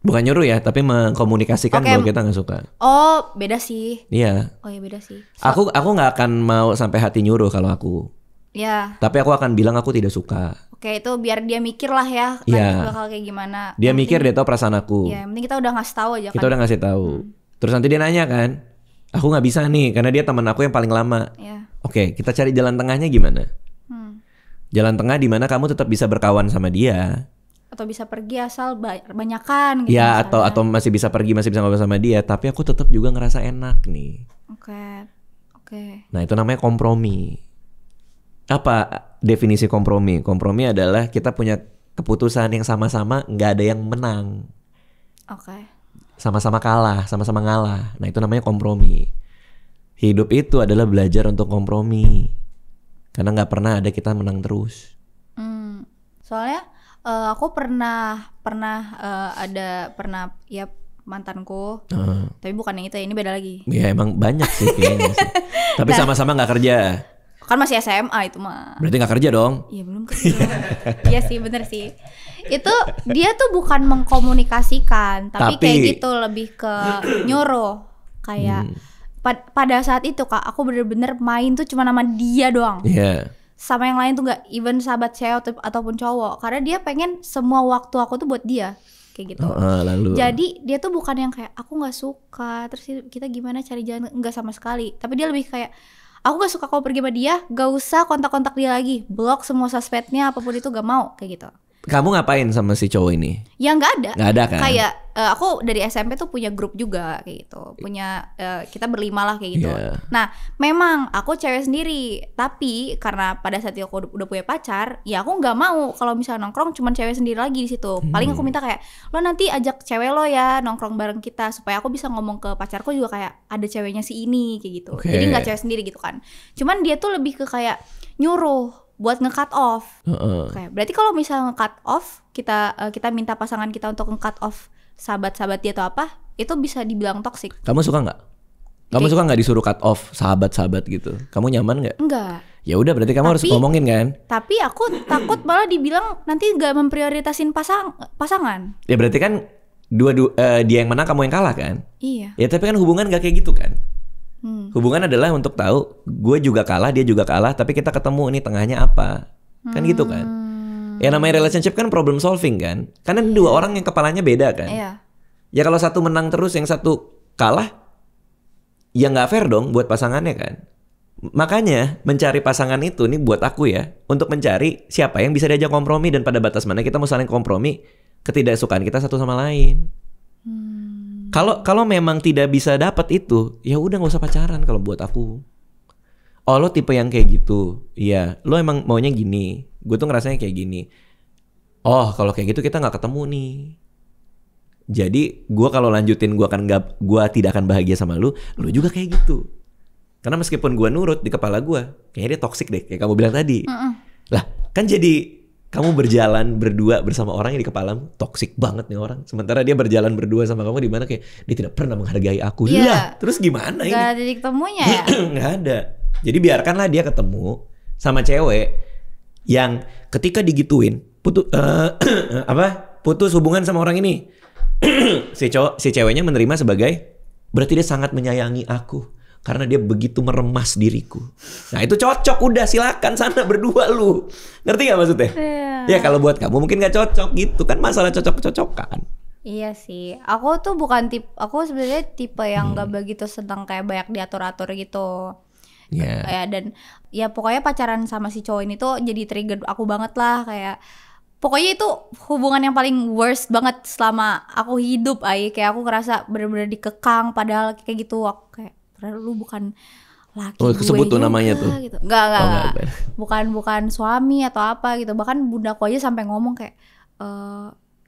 Bukan nyuruh ya, tapi mengkomunikasikan bahwa kita nggak suka. Oh beda sih. Iya. Oh ya beda sih. Aku nggak akan mau sampai hati nyuruh kalau aku. Ya. Tapi aku akan bilang aku tidak suka. Oke, itu biar dia mikir lah ya, nanti bakal kayak gimana. Dia mikir, dia tahu perasaan aku. Ya, yang penting kita udah ngasih tahu aja kan. Kita udah ngasih tahu. Terus nanti dia nanya kan, aku nggak bisa nih karena dia teman aku yang paling lama. Oke, kita cari jalan tengahnya gimana? Jalan tengah di mana kamu tetap bisa berkawan sama dia. Atau bisa pergi asal banyakan gitu. Ya, atau masih bisa pergi, masih bisa ngobrol sama dia, tapi aku tetap juga ngerasa enak nih. Oke. Nah, itu namanya kompromi. Apa definisi kompromi? Kompromi adalah kita punya keputusan yang sama-sama nggak ada yang menang. Sama-sama kalah, sama-sama ngalah. Nah itu namanya kompromi. Hidup itu adalah belajar untuk kompromi. Karena nggak pernah ada kita menang terus. Soalnya aku pernah ya mantanku. Tapi bukan yang itu, ini beda lagi. Ya emang banyak sih kayaknya sih. Tapi sama-sama nggak kerja. Kan masih SMA itu mah. Berarti gak kerja dong? Iya belum kerja. Iya sih bener sih. Itu dia tuh bukan mengkomunikasikan, tapi kayak gitu lebih ke nyuruh. Kayak pada saat itu Kak, aku bener-bener main tuh cuma sama dia doang. Sama yang lain tuh gak, even sahabat cewek ataupun cowok. Karena dia pengen semua waktu aku tuh buat dia. Kayak gitu. Lalu. Jadi dia tuh bukan yang kayak aku gak suka, terus kita gimana cari jalan, enggak sama sekali. Tapi dia lebih kayak aku gak suka kau pergi sama dia, gak usah kontak-kontak dia lagi. Blok semua sosmednya, apapun itu gak mau, kayak gitu. Kamu ngapain sama si cowok ini? Ya gak ada. Gak ada kan? Kayak aku dari SMP tuh punya grup juga kayak gitu. Punya kita berlima lah kayak gitu. Nah memang aku cewek sendiri. Tapi karena pada saat itu aku udah punya pacar, ya aku gak mau kalau misalnya nongkrong cuman cewek sendiri lagi di situ. Paling aku minta kayak, lo nanti ajak cewek lo ya nongkrong bareng kita. Supaya aku bisa ngomong ke pacarku juga kayak ada ceweknya si ini kayak gitu. Jadi gak cewek sendiri gitu kan. Cuman dia tuh lebih ke kayak nyuruh buat nge-cut off. Berarti kalau misalnya nge-cut off, kita minta pasangan kita untuk nge-cut off sahabat-sahabat dia atau apa, itu bisa dibilang toksik. Kamu suka nggak? Kamu suka nggak disuruh cut off sahabat-sahabat gitu? Kamu nyaman nggak? Enggak. Ya udah berarti kamu harus ngomongin kan? Tapi aku takut malah dibilang nanti nggak memprioritasin pasangan. Ya berarti kan dia yang menang, kamu yang kalah kan? Iya. Ya tapi kan hubungan nggak kayak gitu kan? Hubungan adalah untuk tahu gue juga kalah, dia juga kalah, tapi kita ketemu nih tengahnya apa. Kan gitu kan. Ya namanya relationship kan problem solving kan. Karena dua orang yang kepalanya beda kan. Ya kalau satu menang terus yang satu kalah, ya gak fair dong buat pasangannya kan. Makanya mencari pasangan itu nih buat aku ya, untuk mencari siapa yang bisa diajak kompromi dan pada batas mana kita mau saling kompromi ketidaksukaan kita satu sama lain. Kalau memang tidak bisa dapat itu, ya udah nggak usah pacaran kalau buat aku. Oh lo tipe yang kayak gitu, iya. Lo emang maunya gini, gue tuh ngerasanya kayak gini. oh kalau kayak gitu kita nggak ketemu nih. Jadi gue kalau lanjutin gue tidak akan bahagia sama lu juga kayak gitu. Karena meskipun gue nurut di kepala gue, kayaknya dia toksik deh, kayak kamu bilang tadi. Lah, kan jadi kamu berjalan berdua bersama orang yang di kepalamu toksik banget nih orang. Sementara dia berjalan berdua sama kamu di mana kayak dia tidak pernah menghargai aku. Lah, terus gimana ini? Gak ada titik temunya ya? Gak ada. Jadi biarkanlah dia ketemu sama cewek yang ketika digituin putus hubungan sama orang ini. si ceweknya menerima sebagai berarti dia sangat menyayangi aku. Karena dia begitu meremas diriku. Nah itu cocok, udah silakan sana berdua lu. Ngerti gak maksudnya? Ya kalau buat kamu mungkin gak cocok gitu. Kan masalah cocok-cocokan. Iya sih. Aku tuh bukan aku sebenarnya tipe yang gak begitu senang kayak banyak diatur-atur gitu. Ya, dan ya pokoknya pacaran sama si cowok ini tuh jadi trigger aku banget lah. Kayak pokoknya itu hubungan yang paling worst banget selama aku hidup. Kayak aku ngerasa bener-bener dikekang. Padahal kayak gitu aku kayak lu bukan laki gue sebut tuh juga, namanya tuh. Gitu. Enggak. Bukan suami atau apa gitu. Bahkan bundaku aja sampai ngomong kayak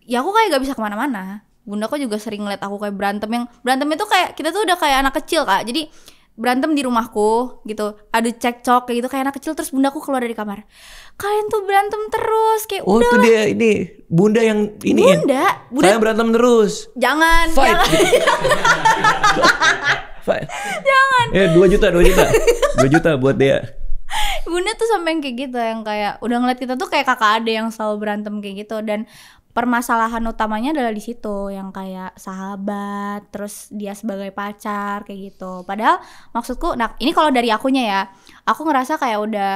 ya aku kayak gak bisa kemana-mana. Bundaku juga sering ngeliat aku kayak berantem itu kayak kita tuh udah kayak anak kecil Kak. Jadi berantem di rumahku gitu, adu cekcok kayak gitu kayak anak kecil. Terus bundaku keluar dari kamar, kalian tuh berantem terus kayak udah. Itu dia ini bunda yang ini. Bunda saya berantem terus. Jangan. Fight. Jangan. 2 juta buat dia. Bunda tuh sampai yang kayak gitu, yang kayak udah ngeliat kita tuh kayak kakak ade yang selalu berantem kayak gitu. Dan permasalahan utamanya adalah di situ, yang kayak sahabat, terus dia sebagai pacar kayak gitu. Padahal maksudku, nah ini kalau dari akunya ya, aku ngerasa kayak udah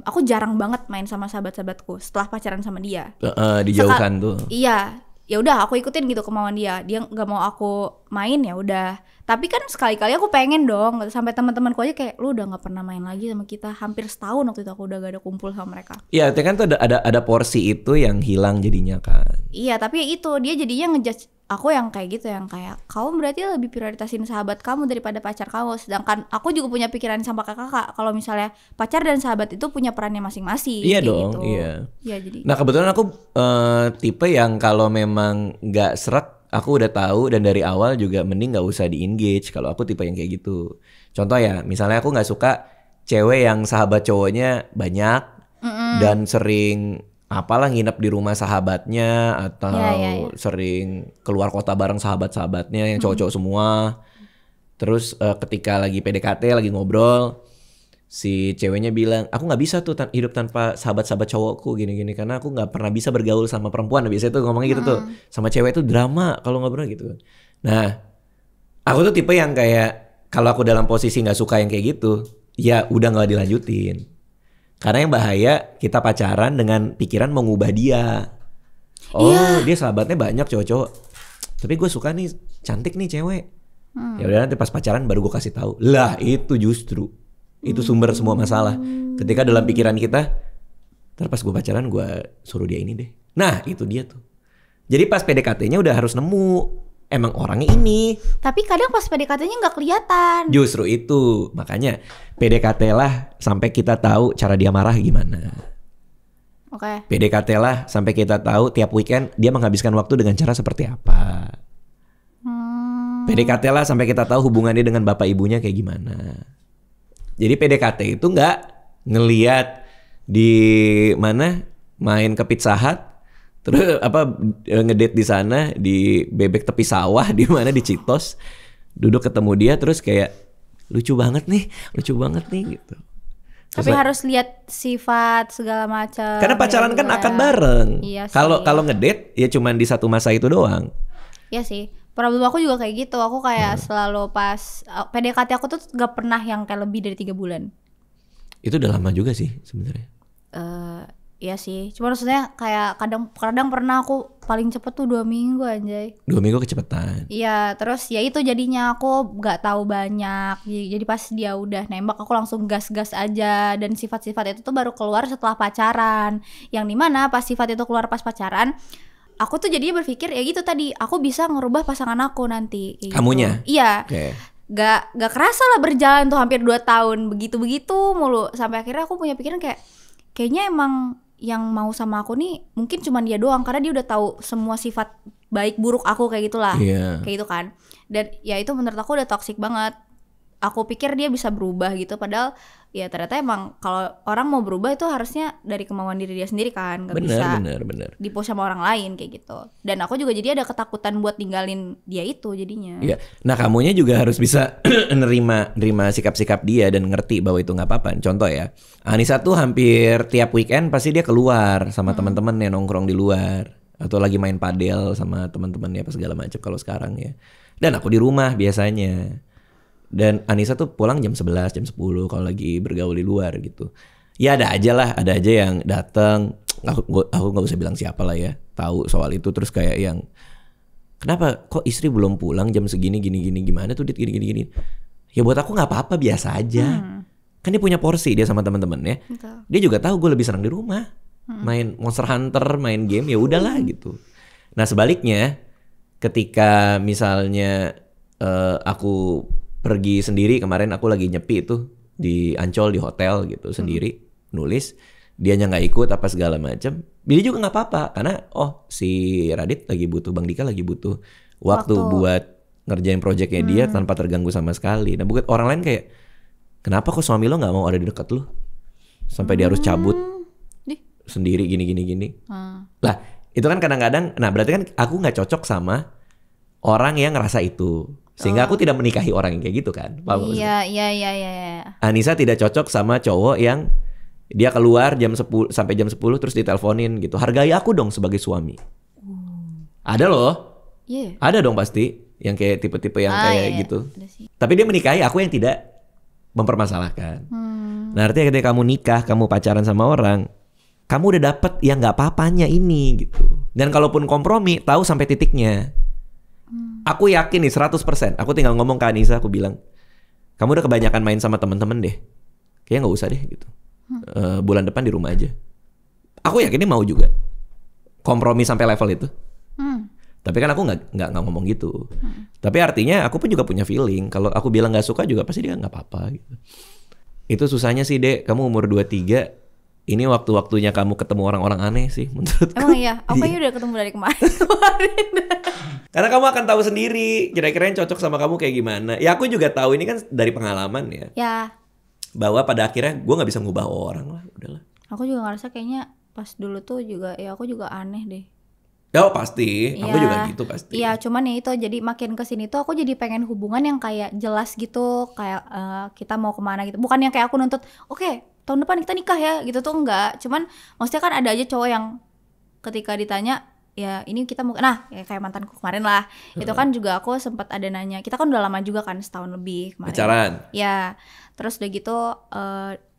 aku jarang banget main sama sahabat-sahabatku setelah pacaran sama dia. Dijauhkan tuh. Iya. Ya udah aku ikutin gitu kemauan dia nggak mau aku main, ya udah. Tapi kan sekali-kali aku pengen dong, sampai teman-temanku aja kayak lu udah nggak pernah main lagi sama kita hampir setahun. Waktu itu aku udah gak ada kumpul sama mereka. Iya, kan tuh ada porsi itu yang hilang jadinya kan. Iya, tapi itu dia jadinya ngejudge aku yang kayak gitu, yang kayak kamu berarti lebih prioritasin sahabat kamu daripada pacar kamu. Sedangkan aku juga punya pikiran sama kakak kalau misalnya pacar dan sahabat itu punya perannya masing-masing. Iya dong, gitu. Iya jadi. Nah kebetulan aku tipe yang kalau memang nggak seret, aku udah tahu dan dari awal juga mending nggak usah di engage. Kalau aku tipe yang kayak gitu. Contoh ya, misalnya aku nggak suka cewek yang sahabat cowoknya banyak dan sering apalah nginep di rumah sahabatnya atau sering keluar kota bareng sahabat-sahabatnya yang cowok-cowok semua. Terus ketika lagi PDKT lagi ngobrol, si ceweknya bilang aku nggak bisa tuh hidup tanpa sahabat-sahabat cowokku gini-gini karena aku nggak pernah bisa bergaul sama perempuan. Biasanya tuh ngomongnya gitu tuh, sama cewek tuh drama kalau ngobrol gitu. Nah aku tuh tipe yang kayak kalau aku dalam posisi nggak suka yang kayak gitu, ya udah nggak dilanjutin. Karena yang bahaya kita pacaran dengan pikiran mengubah dia. Dia sahabatnya banyak cowok-cowok, tapi gue suka nih cantik nih cewek. Ya udah nanti pas pacaran baru gue kasih tahu. Lah itu justru itu sumber semua masalah. Ketika dalam pikiran kita, ntar pas gue pacaran gue suruh dia ini deh. Nah itu dia tuh. Jadi pas PDKT-nya udah harus nemu emang orangnya ini. Tapi kadang pas PDKT-nya nggak kelihatan. Justru itu makanya PDKT lah sampai kita tahu cara dia marah gimana. Oke. PDKT lah sampai kita tahu tiap weekend dia menghabiskan waktu dengan cara seperti apa. PDKT lah sampai kita tahu hubungannya dengan bapak ibunya kayak gimana. Jadi PDKT itu nggak ngelihat di mana main ke Pizza Hut, terus ngedate di sana di bebek tepi sawah di mana di Citos, duduk ketemu dia terus kayak lucu banget nih gitu. Tapi harus lihat sifat segala macam. Karena pacaran kan akan bareng. Iya kalau ngedate ya cuman di satu masa itu doang. Iya sih. Problem aku juga kayak gitu. Aku kayak selalu pas PDKT aku tuh gak pernah yang kayak lebih dari 3 bulan. Itu udah lama juga sih sebenarnya. Iya sih. Cuma maksudnya kayak kadang pernah aku paling cepet tuh 2 minggu anjay. 2 minggu kecepetan. Iya, terus ya itu jadinya aku gak tahu banyak. Jadi pas dia udah nembak aku langsung gas-gas aja. Dan sifat-sifat itu tuh baru keluar setelah pacaran. Yang dimana pas sifat itu keluar pas pacaran, aku tuh jadinya berpikir ya gitu tadi, aku bisa ngerubah pasangan aku nanti. Kamunya? Gitu. Iya. Okay. Gak kerasa lah berjalan tuh hampir 2 tahun begitu-begitu mulu. Sampai akhirnya aku punya pikiran kayaknya emang yang mau sama aku nih mungkin cuman dia doang, karena dia udah tahu semua sifat baik buruk aku kayak gitulah. Kayak gitu kan. Dan ya itu menurut aku udah toxic banget. Aku pikir dia bisa berubah gitu, padahal ya ternyata emang kalau orang mau berubah itu harusnya dari kemauan diri dia sendiri kan, nggak bisa dipush sama orang lain kayak gitu. Dan aku juga jadi ada ketakutan buat ninggalin dia itu jadinya. Iya. Nah kamunya juga harus bisa nerima sikap-sikap dia dan ngerti bahwa itu nggak apa-apa. Contoh ya, Anissa tuh hampir tiap weekend pasti dia keluar sama teman-temannya, nongkrong di luar atau lagi main padel sama teman-temannya apa segala macam kalau sekarang ya. Dan aku di rumah biasanya. Dan Anissa tuh pulang jam 11, jam 10 kalau lagi bergaul di luar gitu. Ya ada aja yang datang. Aku nggak usah bilang siapa lah ya. Tahu soal itu terus kayak yang kenapa kok istri belum pulang jam segini gini gimana tuh dit gini. Ya buat aku nggak apa-apa, biasa aja. Kan dia punya porsi dia sama teman-temannya. Dia juga tahu gue lebih senang di rumah. Main Monster Hunter, main game ya udahlah gitu. Nah sebaliknya ketika misalnya aku pergi sendiri, kemarin aku lagi nyepi itu di Ancol di hotel gitu sendiri nulis, dianya nggak ikut apa segala macam, dia juga nggak apa-apa karena si Radit lagi butuh, Bang Dika lagi butuh waktu buat ngerjain proyeknya dia tanpa terganggu sama sekali. Nah buat orang lain kayak kenapa kok suami lo nggak mau ada di dekat lo sampai dia harus cabut sendiri gini. Lah itu kan kadang-kadang, nah berarti kan aku nggak cocok sama orang yang ngerasa itu. Sehingga aku tidak menikahi orang yang kayak gitu kan. Iya. Anissa tidak cocok sama cowok yang dia keluar jam 10 sampai jam 10 terus diteleponin gitu. Hargai aku dong sebagai suami. Ada loh. Ada dong pasti yang kayak tipe-tipe yang kayak gitu. Tapi dia menikahi aku yang tidak mempermasalahkan. Nah artinya ketika kamu nikah, kamu pacaran sama orang, kamu udah dapet yang gak apa-apanya ini gitu. Dan kalaupun kompromi, tahu sampai titiknya. Aku yakin nih 100%. Aku tinggal ngomong ke Anissa, aku bilang, kamu udah kebanyakan main sama temen-temen deh. Kayaknya nggak usah deh gitu. Bulan depan di rumah aja. Aku yakin dia mau juga kompromi sampai level itu. Tapi kan aku nggak ngomong gitu. Tapi artinya aku pun juga punya feeling. Kalau aku bilang nggak suka juga pasti dia nggak apa-apa gitu. Itu susahnya sih Dek. Kamu umur 23. Ini waktu-waktunya kamu ketemu orang-orang aneh sih menurutku. Emang iya? Aku udah ketemu dari kemarin. Karena kamu akan tahu sendiri kira-kira yang cocok sama kamu kayak gimana. Ya aku juga tahu ini kan dari pengalaman ya. Ya. Bahwa pada akhirnya gue gak bisa ngubah orang lah. Udahlah. Aku juga ngerasa kayaknya pas dulu tuh juga ya aku juga aneh deh. Oh pasti. Aku juga gitu pasti. Iya cuman ya itu jadi makin kesini tuh aku jadi pengen hubungan yang kayak jelas gitu. Kayak kita mau kemana gitu. Bukan yang kayak aku nuntut oke, tahun depan kita nikah ya gitu tuh enggak. Cuman maksudnya kan ada aja cowok yang ketika ditanya ya ini kita mau, nah ya kayak mantanku kemarin lah. Itu kan juga aku sempat ada nanya. Kita kan udah lama juga kan, setahun lebih kemarin. Pacaran. Ya terus udah gitu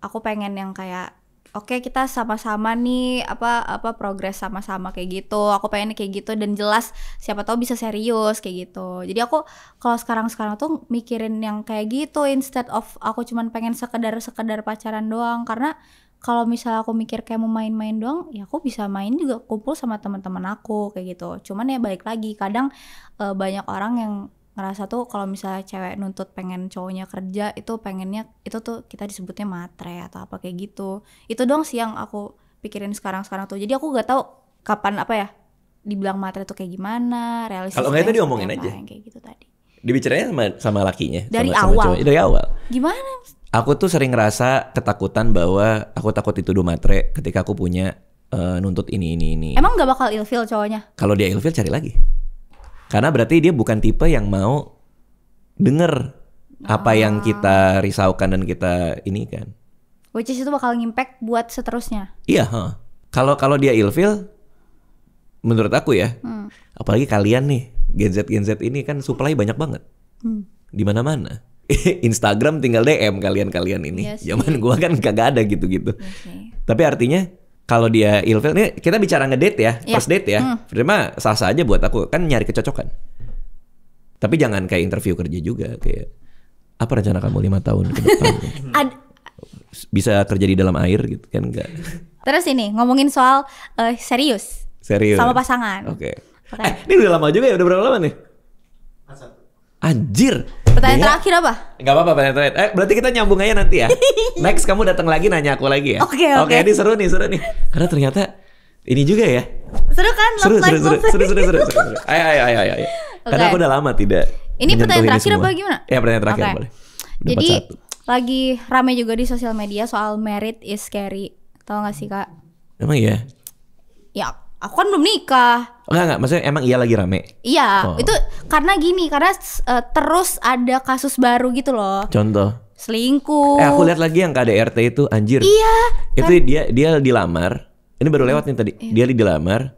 aku pengen yang kayak oke, kita sama-sama nih apa progres sama-sama kayak gitu. Aku pengen kayak gitu dan jelas siapa tahu bisa serius kayak gitu. Jadi aku kalau sekarang tuh mikirin yang kayak gitu instead of aku cuman pengen sekedar pacaran doang. Karena kalau misalnya aku mikir kayak mau main-main doang, ya aku bisa main juga kumpul sama teman-teman aku kayak gitu. Cuman ya balik lagi kadang banyak orang yang ngerasa tuh kalau misalnya cewek nuntut pengen cowoknya kerja itu pengennya itu tuh kita disebutnya matre atau apa kayak gitu. Itu dong sih yang aku pikirin sekarang tuh. Jadi aku gak tahu kapan dibilang matre tuh kayak gimana, realistis. Kalau nggak itu diomongin aja. Kayak gitu tadi. Dibicarain sama lakinya. Dari sama awal. Dari awal. Gimana? Aku tuh sering ngerasa ketakutan bahwa aku takut dituduh matre ketika aku punya nuntut ini. Emang gak bakal ilfil cowoknya? Kalau dia ilfil cari lagi. Karena berarti dia bukan tipe yang mau denger apa yang kita risaukan dan kita ini kan. Which is itu bakal ngimpact buat seterusnya. Iya, Kalau dia ilfil, menurut aku ya, apalagi kalian nih Gen Z ini kan supply banyak banget, di mana-mana. Instagram tinggal DM kalian ini. Yes, zaman gua kan kagak ada gitu-gitu. Yes, tapi artinya kalau dia ilfil, nih kita bicara ngedate ya, first date ya. Firma sah-sah aja buat aku, kan nyari kecocokan. Tapi jangan kayak interview kerja juga, kayak apa rencana kamu 5 tahun ke depan? Bisa kerja di dalam air gitu kan enggak. Terus ini ngomongin soal serius sama pasangan. Oke. Ini udah lama juga ya, udah berapa lama nih? Anjir. Pertanyaan terakhir apa? Gak apa-apa pertanyaan terakhir. Berarti kita nyambung aja nanti ya. Next kamu datang lagi nanya aku lagi ya. Oke. Ini seru nih. Karena ternyata ini juga ya. Seru kan? Seru. Ayo. Karena aku udah lama tidak. Ini pertanyaan terakhir apa gimana? Ya pertanyaan terakhir boleh. Jadi lagi rame juga di sosial media soal married is scary. Tahu gak sih Kak? Emang iya? Ya aku kan belum nikah. Enggak, maksudnya emang iya lagi rame? Iya, itu karena gini, karena terus ada kasus baru gitu loh. Contoh? Selingkuh. Aku lihat lagi yang KDRT itu, anjir. Iya. Itu dia dilamar. Ini baru lewat nih tadi. Dia dilamar.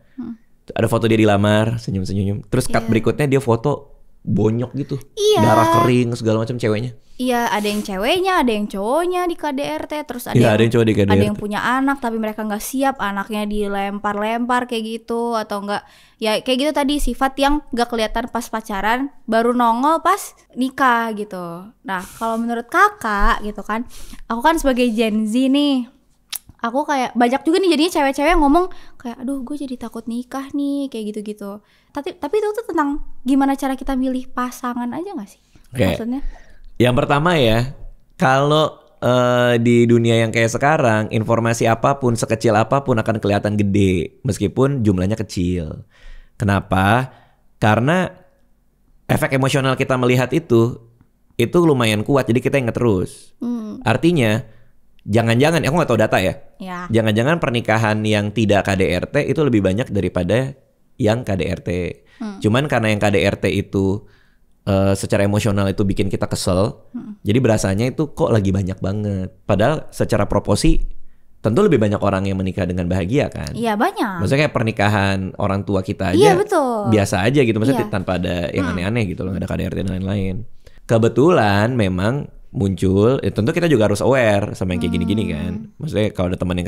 Ada foto dia dilamar, senyum-senyum. Terus cut berikutnya dia foto bonyok gitu. Iya. Darah kering segala macam ceweknya. Iya, ada yang ceweknya, ada yang cowoknya di KDRT, terus ada yang cowok di KDRT. Ada yang punya anak tapi mereka nggak siap, anaknya dilempar-lempar kayak gitu, atau enggak ya kayak gitu tadi, sifat yang nggak kelihatan pas pacaran, baru nongol pas nikah gitu. Nah, kalau menurut Kakak gitu kan, aku kan sebagai Gen Z nih, aku kayak banyak juga nih jadinya cewek-cewek yang ngomong kayak, aduh gue jadi takut nikah nih, kayak gitu-gitu. Tapi itu tuh tentang gimana cara kita milih pasangan aja nggak sih? Maksudnya? Yang pertama ya, kalau di dunia yang kayak sekarang, informasi apapun sekecil apapun akan kelihatan gede meskipun jumlahnya kecil. Kenapa? Karena efek emosional kita melihat itu lumayan kuat, jadi kita ingat terus. Artinya jangan-jangan, aku nggak tahu data ya. Jangan-jangan pernikahan yang tidak KDRT itu lebih banyak daripada yang KDRT. Cuman karena yang KDRT itu secara emosional itu bikin kita kesel, jadi berasanya itu kok lagi banyak banget. Padahal secara proporsi tentu lebih banyak orang yang menikah dengan bahagia kan. Iya banyak. Maksudnya kayak pernikahan orang tua kita aja biasa aja gitu. Maksudnya tanpa ada yang aneh-aneh gitu loh, gak ada KDRT dan lain-lain. Kebetulan memang muncul, tentu kita juga harus aware sama yang kayak gini-gini kan. Maksudnya kalau ada teman yang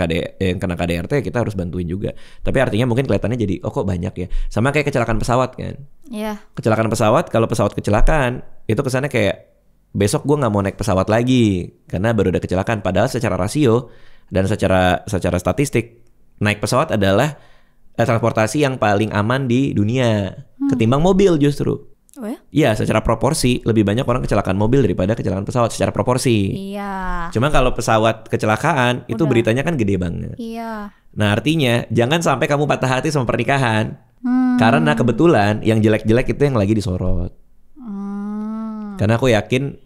kena KDRT, kita harus bantuin juga. Tapi artinya mungkin kelihatannya jadi, oh kok banyak ya. Sama kayak kecelakaan pesawat kan. Iya. Kecelakaan pesawat, kalau pesawat kecelakaan, itu kesannya kayak besok gue nggak mau naik pesawat lagi karena baru ada kecelakaan. Padahal secara rasio dan secara statistik, naik pesawat adalah transportasi yang paling aman di dunia ketimbang mobil justru. Oh ya? Iya, secara proporsi lebih banyak orang kecelakaan mobil daripada kecelakaan pesawat secara proporsi. Iya. Cuma kalau pesawat kecelakaan itu beritanya kan gede banget. Iya. Nah artinya jangan sampai kamu patah hati sama pernikahan karena kebetulan yang jelek-jelek itu yang lagi disorot. Karena aku yakin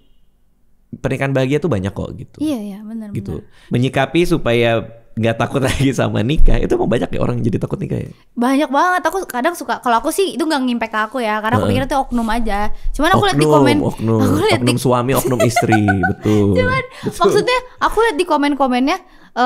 pernikahan bahagia tuh banyak kok gitu. Iya benar. Gitu. Menyikapi supaya nggak takut lagi sama nikah, itu mau banyak ya orang jadi takut nikah ya? Banyak banget. Aku kadang suka, kalau aku sih itu nggak ngimpact ke aku ya, karena aku pikir itu oknum aja. Cuman aku lihat di komen, oknum suami, oknum istri, betul. Cuman maksudnya aku lihat di komen-komennya,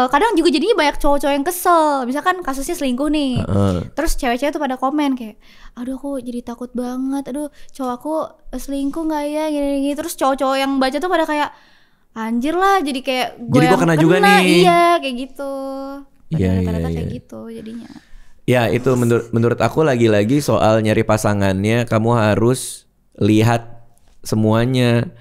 kadang juga jadinya banyak cowok-cowok yang kesel. Misalkan kasusnya selingkuh nih, terus cewek-cewek tuh pada komen kayak, aduh aku jadi takut banget, aduh cowok aku selingkuh nggak ya, gini-gini. Terus cowok-cowok yang baca tuh pada kayak, anjir lah, jadi kayak gue yang kena juga nih. Iya kayak gitu. Iya. Kayak gitu jadinya. Ya itu menurut aku lagi-lagi soal nyari pasangannya, kamu harus lihat semuanya.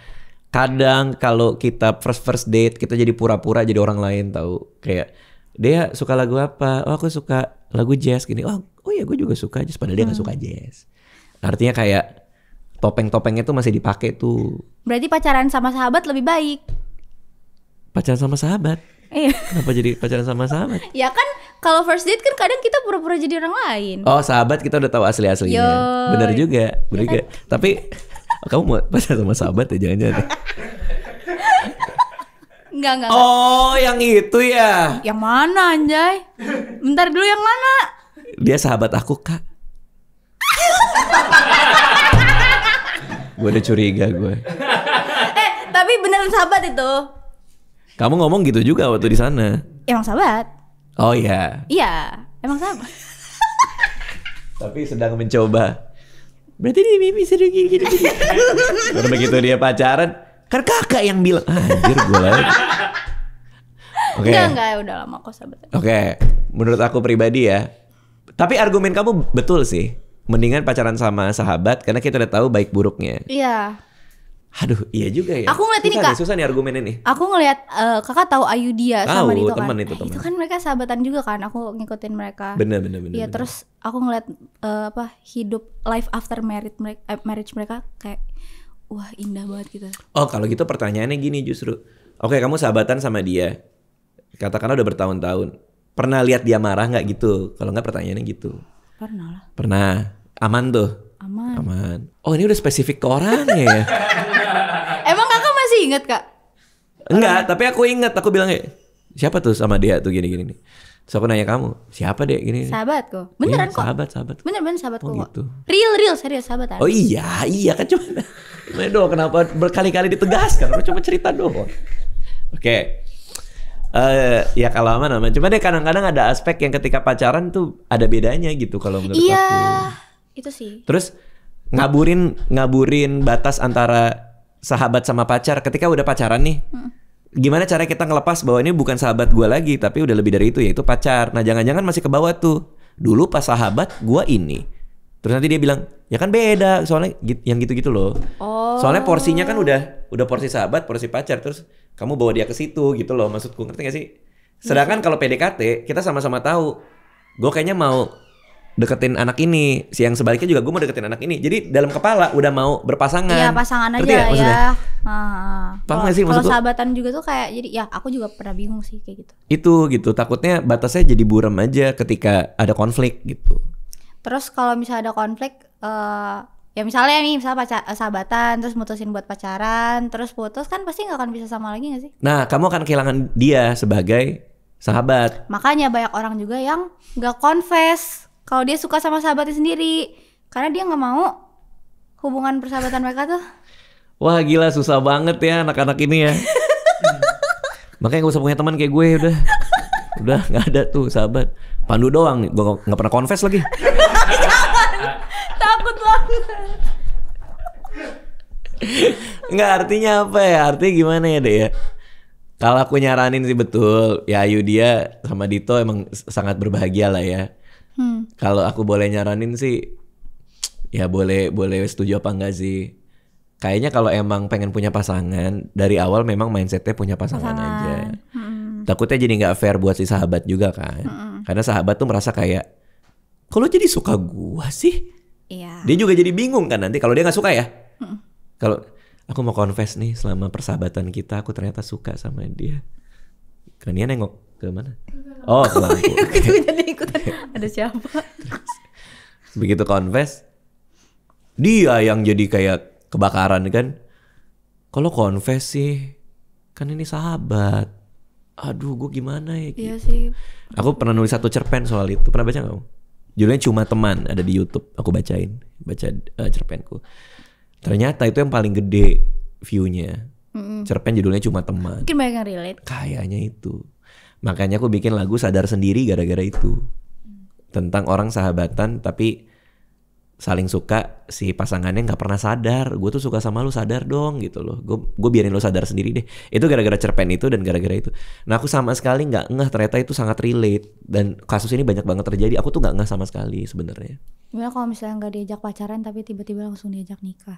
Kadang kalau kita first date kita jadi pura-pura jadi orang lain tahu. Kayak dia suka lagu apa? Oh aku suka lagu jazz gini. Oh ya gue juga suka jazz, padahal dia nggak suka jazz. Artinya kayak topeng-topengnya tuh masih dipakai tuh. Berarti pacaran sama sahabat lebih baik. Pacaran sama sahabat? Iya. Kenapa jadi pacaran sama sahabat? Ya kan kalau first date kan kadang kita pura-pura jadi orang lain. Oh sahabat kita udah tahu asli-aslinya. Bener juga. Kan? Tapi kamu mau pacaran sama sahabat ya jangan-jangan. Enggak. Oh yang itu ya. Yang mana anjay? Bentar dulu, yang mana? Dia sahabat aku Kak. Gue udah curiga gue. Tapi beneran sahabat itu. Kamu ngomong gitu juga waktu di sana. Emang sahabat. Oh iya. Iya, emang sahabat. Tapi sedang mencoba. Berarti dia bisa gini. Karena begitu dia pacaran, kan kakak yang bilang, anjir gue lagi. Oke. Enggak, udah lama kok sahabat. Oke. Menurut aku pribadi ya. Tapi argumen kamu betul sih. Mendingan pacaran sama sahabat karena kita udah tahu baik buruknya. Iya. Aduh, iya juga ya. Aku ngeliat ini Kak. Susah nih argumen ini. Aku ngeliat Kakak tahu Ayudhya sama Dito kan. Temen. Itu kan mereka sahabatan juga kan. Aku ngikutin mereka. Bener. Iya, terus aku ngeliat hidup life after marriage mereka kayak wah indah banget gitu. Oh kalau gitu pertanyaannya gini justru. Oke, kamu sahabatan sama dia, katakanlah udah bertahun-tahun. Pernah lihat dia marah nggak gitu? Kalau nggak pertanyaannya gitu. Pernah lah. Pernah. Aman tuh? Aman. Oh ini udah spesifik ke orangnya ya? Emang kakak masih inget kak? Enggak, tapi aku inget. Aku bilang siapa tuh sama dia tuh gini-gini nih. Terus aku nanya kamu, siapa deh gini? Sahabatku. Beneran kok. Sahabat. Bener-bener sahabatku kok. Gitu. Real serius sahabatan. Oh iya kan cuma. Medo kenapa berkali-kali ditegaskan? Coba cerita dong. Oke. Ya kalau aman. Cuma deh kadang-kadang ada aspek yang ketika pacaran tuh ada bedanya gitu kalau menurut aku. Iya, itu sih. Terus ngaburin batas antara sahabat sama pacar ketika udah pacaran nih. Gimana cara kita ngelepas bahwa ini bukan sahabat gue lagi tapi udah lebih dari itu yaitu pacar. Nah jangan-jangan masih ke bawah tuh. Dulu pas sahabat gue ini. Terus nanti dia bilang ya kan beda soalnya yang gitu-gitu loh. Soalnya porsinya kan udah porsi sahabat, porsi pacar. Terus kamu bawa dia ke situ gitu loh maksudku, ngerti gak sih? Sedangkan kalau PDKT kita sama-sama tahu gue kayaknya mau deketin anak ini, si yang sebaliknya juga gue mau deketin anak ini. Jadi dalam kepala udah mau berpasangan. Iya pasangan ngerti aja ya. Paham gak sih maksudku? Kalau sahabatan juga tuh kayak jadi ya aku juga pernah bingung sih kayak gitu. Itu gitu, takutnya batasnya jadi buram aja ketika ada konflik gitu. Terus kalau misalnya ada konflik, ya misalnya nih, sahabatan, terus mutusin buat pacaran, terus putus kan pasti nggak akan bisa sama lagi nggak sih? Nah, kamu akan kehilangan dia sebagai sahabat. Makanya banyak orang juga yang nggak confess kalau dia suka sama sahabatnya sendiri, karena dia nggak mau hubungan persahabatan mereka tuh. Wah gila susah banget ya anak-anak ini ya. Makanya gak usah punya teman kayak gue udah nggak ada tuh sahabat. Pandu doang, gue nggak pernah confess lagi. Takut banget. Nggak, artinya apa ya? Artinya gimana ya deh ya? Kalau aku nyaranin sih betul, ya Ayu dia sama Dito emang sangat berbahagia lah ya. Kalau aku boleh nyaranin sih, ya boleh setuju apa enggak sih? Kayaknya kalau emang pengen punya pasangan dari awal memang mindsetnya punya pasangan aja. Takutnya jadi nggak fair buat si sahabat juga kan. Karena sahabat tuh merasa kayak, kalau jadi suka gua sih? Iya. Dia juga jadi bingung kan nanti kalau dia nggak suka ya. Kalau aku mau confess nih selama persahabatan kita aku ternyata suka sama dia. Kan dia nengok ke mana? Oh ke lampu. Gitu jadi ikutan. Ada siapa? Begitu confess, dia yang jadi kayak kebakaran kan. Kalau confess sih, kan ini sahabat. Aduh gue gimana ya gitu. Iya sih. Aku pernah nulis satu cerpen soal itu. Pernah baca gak kamu? Judulnya Cuma Teman, ada di YouTube. Aku baca cerpenku. Ternyata itu yang paling gede view-nya. Cerpen judulnya Cuma Teman. Mungkin banyak yang relate. Kayaknya itu. Makanya aku bikin lagu Sadar Sendiri gara-gara itu. Tentang orang sahabatan tapi saling suka, si pasangannya nggak pernah sadar. Gue tuh suka sama lu, sadar dong gitu loh. Gue biarin lu sadar sendiri deh. Itu gara-gara cerpen itu dan gara-gara itu. Nah aku sama sekali nggak ngeh ternyata itu sangat relate. Dan kasus ini banyak banget terjadi. Aku tuh nggak ngeh sama sekali sebenarnya. Gimana kalau misalnya nggak diajak pacaran tapi tiba-tiba langsung diajak nikah?